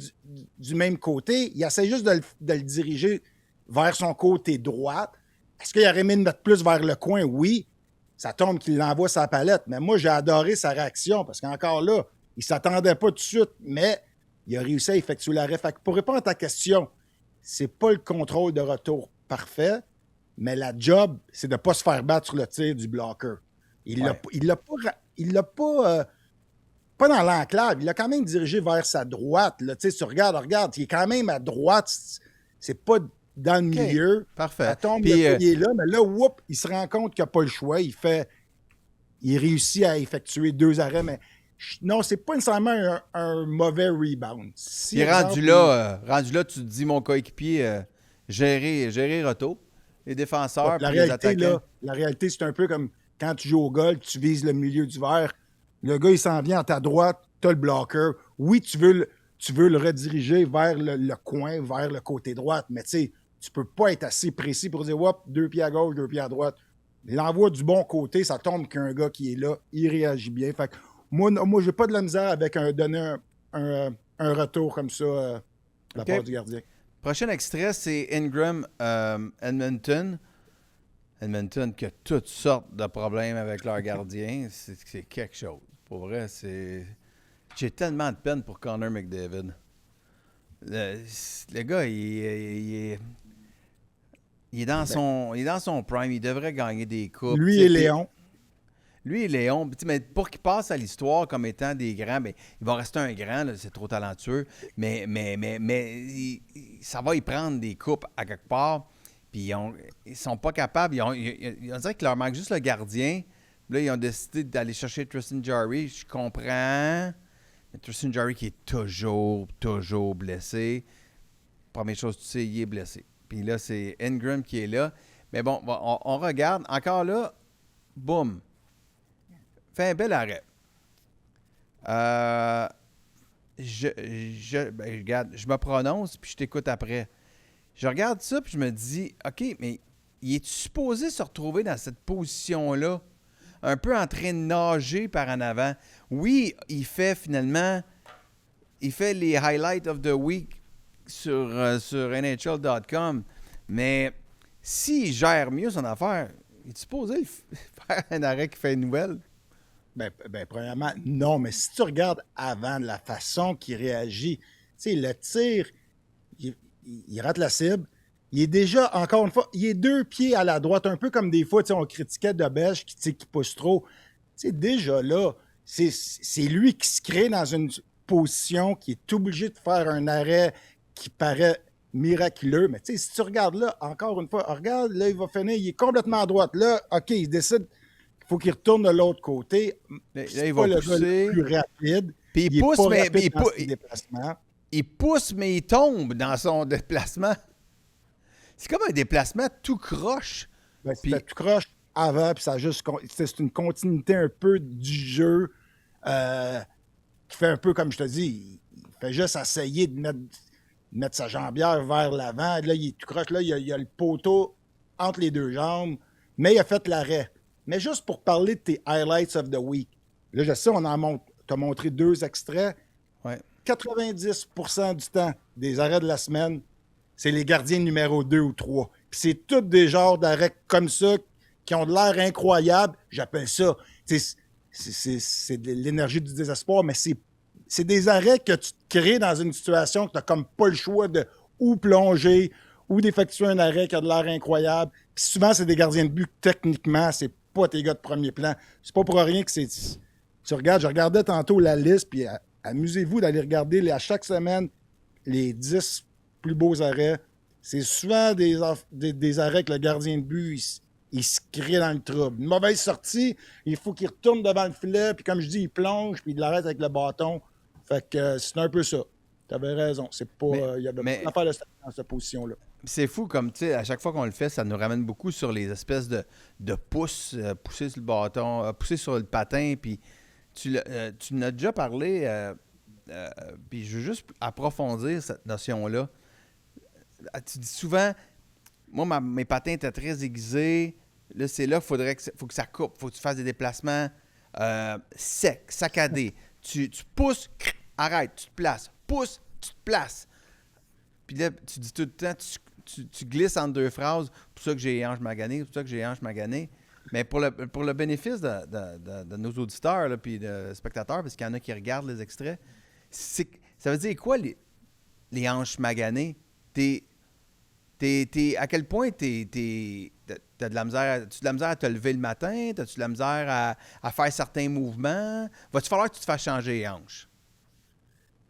du même côté. Il essaie juste de le diriger vers son côté droit. Est-ce qu'il aurait aimé le mettre plus vers le coin? Oui. Ça tombe qu'il l'envoie sa palette. Mais moi, j'ai adoré sa réaction parce qu'encore là, il s'attendait pas tout de suite, mais il a réussi à effectuer l'arrêt. Fait que pour répondre à ta question, c'est pas le contrôle de retour parfait, mais la job, c'est de pas se faire battre sur le tir du blocker. Il l'a pas dans l'enclave. Il l'a quand même dirigé vers sa droite. Là. Tu regarde, il est quand même à droite. C'est pas dans le milieu. Parfait. Ça tombe, Puis, il est là, mais là, il se rend compte qu'il n'a pas le choix. Il réussit à effectuer 2 arrêts, mais non, c'est pas nécessairement un mauvais rebound. Puis rendu là, tu te dis, mon coéquipier, gérer retour. Les défenseurs, puis les attaquants. La réalité, c'est un peu comme quand tu joues au golf, tu vises le milieu du verre. Le gars, il s'en vient à ta droite, tu as le blocker. Oui, tu veux le rediriger vers le coin, vers le côté droit, mais tu sais, tu peux pas être assez précis pour dire, hop, 2 pieds à gauche, 2 pieds à droite. L'envoi du bon côté, ça tombe qu'un gars qui est là, il réagit bien. Fait que moi j'ai pas de la misère avec donner un retour comme ça de la part du gardien. Prochain extrait, c'est Ingram Edmonton. Edmonton qui a toutes sortes de problèmes avec leur gardien. C'est quelque chose. Pour vrai, j'ai tellement de peine pour Connor McDavid. Le gars, il est... il est dans son prime. Il devrait gagner des coupes. Lui tu sais, et puis- Léon. Lui et Léon, tu sais, mais pour qu'il passe à l'histoire comme étant des grands, ben, il va rester un grand, là, c'est trop talentueux, mais ça va y prendre des coupes à quelque part, puis ils sont pas capables, on dirait qu'il leur manque juste le gardien. Là, ils ont décidé d'aller chercher Tristan Jarry, je comprends, mais Tristan Jarry qui est toujours blessé. Première chose, tu sais, il est blessé. Puis là, c'est Ingram qui est là. Mais bon, on regarde, encore là, boum. Fait un bel arrêt. Regarde, je me prononce, puis je t'écoute après. Je regarde ça, puis je me dis, OK, mais il est supposé se retrouver dans cette position-là, un peu en train de nager par en avant. Oui, il fait les highlights of the week sur NHL.com, mais s'il gère mieux son affaire, il est supposé faire un arrêt qui fait une nouvelle. Premièrement, non, mais si tu regardes avant de la façon qu'il réagit, tu sais, le tir, il rate la cible. Il est déjà, encore une fois, il est 2 pieds à la droite, un peu comme des fois, tu sais, on critiquait Debèche qui pousse trop. Tu sais, déjà là, c'est lui qui se crée dans une position qui est obligé de faire un arrêt qui paraît miraculeux. Mais tu sais, si tu regardes là, encore une fois, regarde, là, il va finir, il est complètement à droite. Là, OK, il décide qu'il faut qu'il retourne de l'autre côté. Là, C'est il pas va le gars pousser. le plus rapide. Puis il est pousse, pas mais rapide dans ses déplacements. il pousse, mais il tombe dans son déplacement. C'est comme un déplacement tout croche. Puis- C'était tout croche avant, puis ça a juste. C'est une continuité un peu du jeu qui fait un peu comme je te dis. Il fait juste essayer de mettre sa jambière vers l'avant. Là, il est tout croche. Là, il y a le poteau entre les deux jambes, mais il a fait l'arrêt. Mais juste pour parler de tes highlights of the week. Là, je sais, t'as montré 2 extraits. Ouais. 90% du temps des arrêts de la semaine, c'est les gardiens numéro 2 ou 3. Puis c'est tous des genres d'arrêts comme ça qui ont de l'air incroyable. J'appelle ça, c'est de l'énergie du désespoir, mais c'est des arrêts que tu te crées dans une situation que tu n'as comme pas le choix de ou plonger ou d'effectuer un arrêt qui a de l'air incroyable. Puis souvent, c'est des gardiens de but, techniquement, c'est pas tes gars de premier plan. C'est pas pour rien que c'est... Tu regardes, je regardais tantôt la liste, puis amusez-vous d'aller regarder à chaque semaine les 10 plus beaux arrêts. C'est souvent des arrêts que le gardien de but, il se crée dans le trouble. Une mauvaise sortie, il faut qu'il retourne devant le filet, puis comme je dis, il plonge, puis il l'arrête avec le bâton. Fait que c'est un peu ça. Tu avais raison. C'est pas. Il y a pas d'affaire dans cette position-là. C'est fou, comme tu sais, à chaque fois qu'on le fait, ça nous ramène beaucoup sur les espèces de pouces, pousser sur le bâton, pousser sur le patin, puis tu en as déjà parlé, puis je veux juste approfondir cette notion-là. Tu dis souvent, moi, mes patins étaient très aiguisés, là, c'est là qu'il faut que ça coupe, il faut que tu fasses des déplacements secs, saccadés. Tu pousses, arrête, tu te places, pousses, tu te places. Puis là, tu dis tout le temps, tu glisses entre 2 phrases, pour ça que j'ai les hanches maganées, pour ça que j'ai les hanches maganées. Mais pour le bénéfice de nos auditeurs, là, puis de spectateurs, parce qu'il y en a qui regardent les extraits, ça veut dire quoi les hanches maganées? À quel point t'as de la misère, as-tu de la misère à te lever le matin? As-tu de la misère à faire certains mouvements? Va-tu falloir que tu te fasses changer les hanches?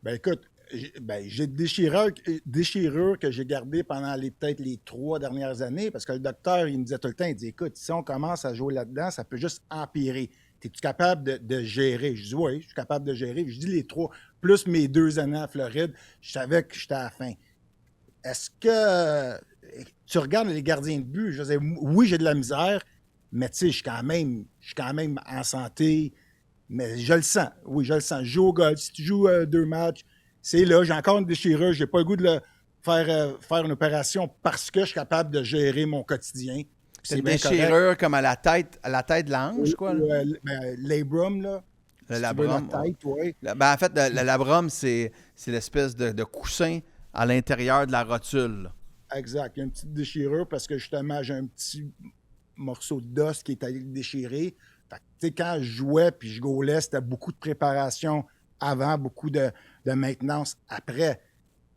Ben écoute, j'ai déchirure que j'ai gardé pendant peut-être les 3 dernières années, parce que le docteur, il me disait tout le temps, il dit, écoute, si on commence à jouer là-dedans, ça peut juste empirer. Es-tu capable de gérer? Je dis, oui, je suis capable de gérer. Je dis les 3, plus mes 2 années à Floride, je savais que j'étais à la fin. Est-ce que tu regardes les gardiens de but? Je disais, oui, j'ai de la misère, mais tu sais, je suis quand même en santé. Mais je le sens. Oui, je le sens. Je joue au golf. Si tu joues 2 matchs, c'est là. J'ai encore une déchirure. J'ai pas le goût de faire une opération parce que je suis capable de gérer mon quotidien. C'est une déchirure comme à la tête de l'ange, quoi. Labrum, là. Le labrum. La tête, ouais. En fait, le labrum, c'est l'espèce de coussin à l'intérieur de la rotule. Là. Exact. Il y a une petite déchirure parce que justement, j'ai un petit morceau d'os qui est allé déchirer. Fait que, quand je jouais puis je gaulais, c'était beaucoup de préparation avant, beaucoup de maintenance après.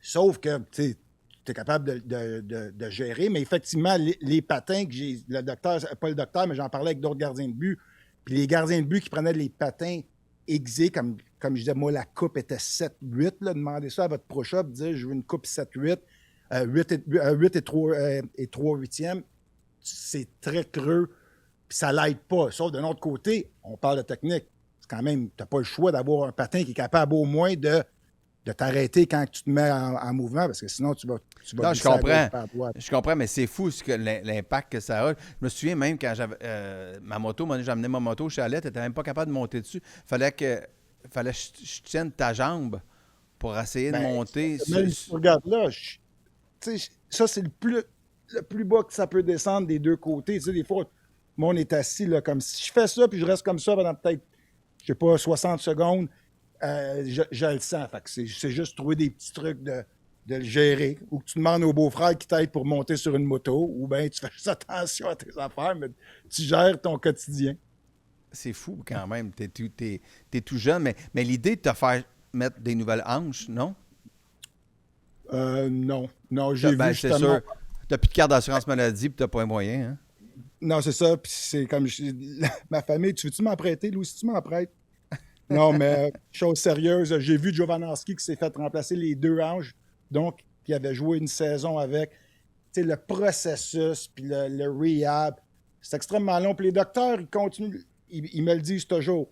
Sauf que tu tu es capable de gérer. Mais effectivement, les patins que j'ai, le docteur, pas le docteur, mais j'en parlais avec d'autres gardiens de but. Puis les gardiens de but qui prenaient les patins aiguisés, comme je disais, moi, la coupe était 7-8. Là, demandez ça à votre pro-shop, dire je veux une coupe 7-8, 8 et 3 huitièmes. C'est très creux, puis ça l'aide pas. Sauf d'un autre côté, on parle de technique. C'est quand même, tu n'as pas le choix d'avoir un patin qui est capable au moins de t'arrêter quand tu te mets en mouvement, parce que sinon, tu vas Non, je glisser à comprends. gauche, à droite. Je comprends, mais c'est fou l'impact que ça a. Je me souviens même quand j'avais ma moto, moi, j'amenais ma moto au chalet, tu n'étais même pas capable de monter dessus. Fallait que je tienne ta jambe pour essayer de monter. Même si tu regardes là, ça, c'est le plus bas que ça peut descendre des deux côtés. Tu sais, des fois, moi, on est assis là, comme si je fais ça, puis je reste comme ça pendant peut-être, je sais pas, 60 secondes, je le sens. Fait que c'est juste trouver des petits trucs de le gérer, ou que tu demandes au beau-frère qui t'aide pour monter sur une moto, ou bien tu fais juste attention à tes affaires, mais tu gères ton quotidien. C'est fou quand même. T'es tout jeune, mais l'idée de te faire mettre des nouvelles hanches, non? Non, j'ai vu C'est justement... sûr. T'as plus de carte d'assurance maladie puis t'as pas un moyen, hein? Non, c'est ça, puis c'est comme... Ma famille, tu veux-tu m'en prêter, Louis, si tu m'en prêtes? Non, mais chose sérieuse, j'ai vu Jovanovski qui s'est fait remplacer les deux hanches, donc qui avait joué une saison avec. Tu sais, le processus, puis le rehab, c'est extrêmement long. Puis les docteurs, ils continuent, ils me le disent toujours.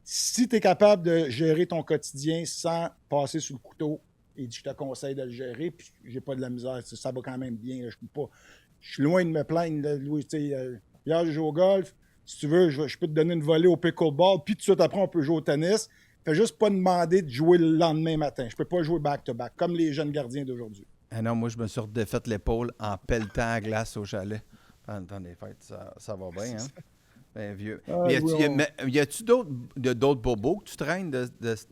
Si tu es capable de gérer ton quotidien sans passer sous le couteau, il dit, je te conseille de le gérer, puis j'ai pas de la misère, ça va quand même bien. Je suis loin de me plaindre, là, Louis. Hier, j'ai joué au golf. Si tu veux, je peux te donner une volée au pickleball, puis tout de suite après, on peut jouer au tennis. Fais juste pas demander de jouer le lendemain matin. Je peux pas jouer back-to-back, comme les jeunes gardiens d'aujourd'hui. Ah non, moi, je me suis redéfait l'épaule en pelletant à glace au chalet. Pendant les fêtes, ça va bien, hein? Ben, vieux. Mais y a-tu d'autres bobos que tu traînes de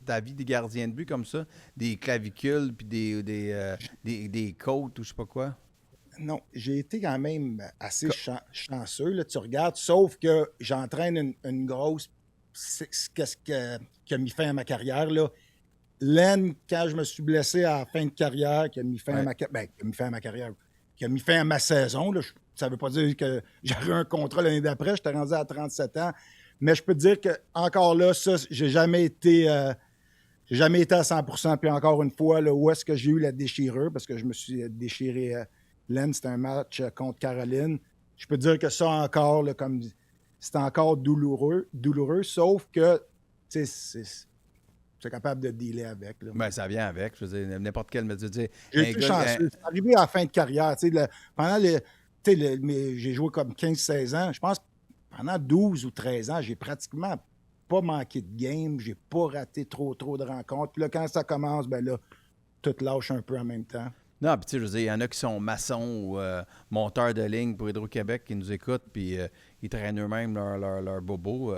ta vie des gardiens de but comme ça? Des clavicules, puis des côtes ou je sais pas quoi? Non, j'ai été quand même assez chanceux. Là, tu regardes, sauf que j'entraîne une grosse... Qu'est-ce qui a mis fin à ma carrière, là? Len, quand je me suis blessé à la fin de carrière, qui a mis fin à ma carrière, qui a mis fin à ma saison, là, ça ne veut pas dire que j'aurais un contrat l'année d'après, j'étais rendu à 37 ans, mais je peux te dire que encore là, ça, j'ai jamais été à 100%. Puis encore une fois, là, où est-ce que j'ai eu la déchirure, parce que je me suis déchiré... Len, c'était un match contre Caroline. Je peux te dire que ça encore, là, comme c'est encore douloureux, sauf que tu sais, c'est capable de dealer avec. Là. Ben, ça vient avec. Je veux dire, n'importe quel métier. J'ai été chanceux. C'est arrivé à la fin de carrière. Pendant j'ai joué comme 15-16 ans. Je pense que pendant 12 ou 13 ans, j'ai pratiquement pas manqué de game. J'ai pas raté trop de rencontres. Puis là, quand ça commence, ben là, tout lâche un peu en même temps. Non, puis tu sais, je veux dire, il y en a qui sont maçons ou monteurs de ligne pour Hydro-Québec qui nous écoutent, puis ils traînent eux-mêmes leur bobo.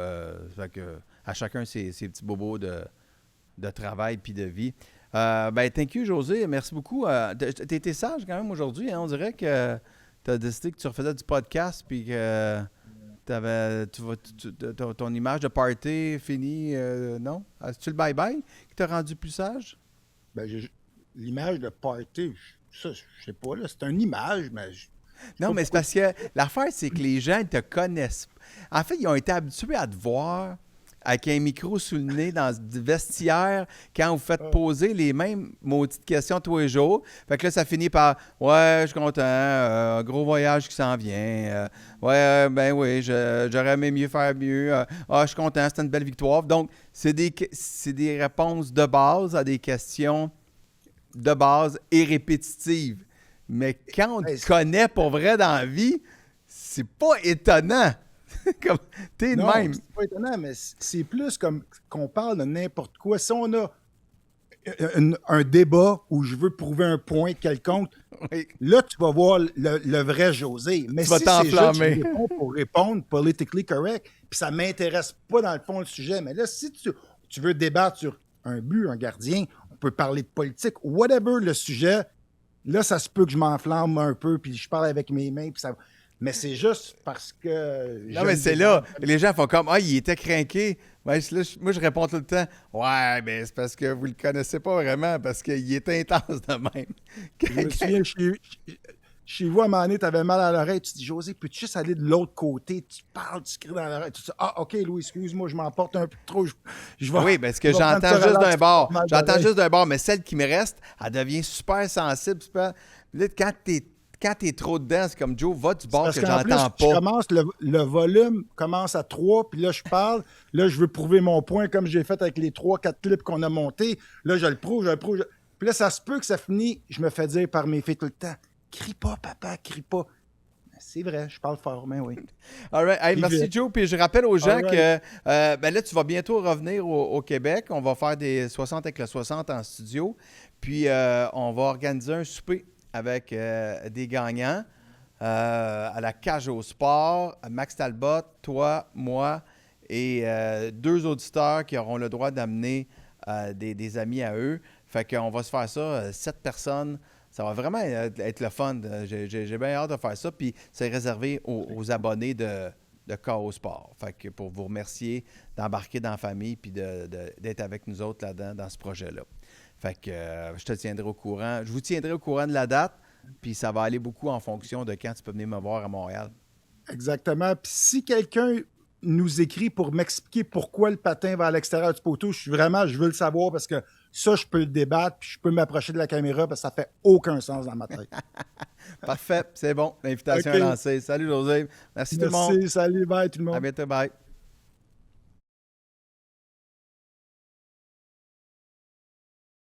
Fait que à chacun ses petits bobos de travail puis de vie. Ben, thank you, José. Merci beaucoup. T'as été sage quand même aujourd'hui. Hein? On dirait que tu as décidé que tu refaisais du podcast puis que ton image de party finie. Non? Est-ce le bye-bye qui t'a rendu plus sage? Ben, l'image de party, ça, je sais pas, là, c'est une image, mais... Non, mais c'est parce que l'affaire, c'est que les gens te connaissent. En fait, ils ont été habitués à te voir avec un micro sous le nez dans le vestiaire quand vous faites poser les mêmes maudites questions tous les jours. Fait que là, ça finit par « Ouais, je suis content, gros voyage qui s'en vient. Ouais, ben oui, j'aurais aimé mieux faire mieux. Je suis content, c'était une belle victoire. » Donc, c'est des réponses de base à des questions de base et répétitives. Mais quand on te connaît pour vrai dans la vie, c'est pas étonnant. Comme, t'es de même. C'est pas étonnant, mais c'est plus comme qu'on parle de n'importe quoi. Si on a un débat où je veux prouver un point quelconque, oui. Là, tu vas voir le vrai José. Mais si c'est juste je réponds pour répondre politically correct, puis ça m'intéresse pas dans le fond le sujet, mais là, si tu veux débattre sur un but, un gardien, on peut parler de politique, whatever le sujet, là, ça se peut que je m'enflamme un peu, puis je parle avec mes mains, puis Mais c'est juste parce que... Non, mais c'est là. Les gens font comme, ah, il était craqué. Ouais, moi, je réponds tout le temps, ouais, mais c'est parce que vous le connaissez pas vraiment, parce qu'il est intense de même. Je me souviens, chez vous, à un moment donné, tu avais mal à l'oreille. Tu te dis, José, peux-tu juste aller de l'autre côté? Tu parles, tu cries dans l'oreille. Tu dis, ah, OK, Louis, excuse-moi, je m'emporte un peu trop. Je vais, Oui, parce que je vais prendre j'entends ça juste relax, d'un bord. mal J'entends d'oreille. juste d'un bord, mais celle qui me reste, elle devient super sensible. Super... Là, quand t'es trop dedans, c'est comme Joe, va du bord Parce que qu'en plus, j'entends je pas. commence, le volume commence à 3, puis là, je parle. Là, je veux prouver mon point comme j'ai fait avec les 3-4 clips qu'on a montés. Là, je le prouve. Puis là, ça se peut que ça finisse. Je me fais dire par mes filles tout le temps, crie pas, papa, crie pas. C'est vrai, je parle fort, mais oui. All right. Hey, merci, Joe. Puis je rappelle aux gens All que ben là, tu vas bientôt revenir au Québec. On va faire des 60 avec le 60 en studio. Puis on va organiser un souper avec des gagnants à la Cage au Sport. Max Talbot, toi, moi et 2 auditeurs qui auront le droit d'amener des amis à eux. Fait qu'on va se faire ça, 7 personnes. Ça va vraiment être le fun. J'ai bien hâte de faire ça. Puis c'est réservé aux abonnés de KO Sport. Fait que pour vous remercier d'embarquer dans la famille puis d'être avec nous autres là-dedans, dans ce projet-là. Fait que je te tiendrai au courant. Je vous tiendrai au courant de la date. Puis ça va aller beaucoup en fonction de quand tu peux venir me voir à Montréal. Exactement. Puis si quelqu'un nous écrit pour m'expliquer pourquoi le patin va à l'extérieur du poteau, je veux le savoir parce que ça, je peux le débattre, puis je peux m'approcher de la caméra parce que ça fait aucun sens dans ma tête. Parfait, c'est bon. L'invitation est lancée. Salut José. Merci tout le monde. Merci, salut, bye tout le monde. À bientôt, bye.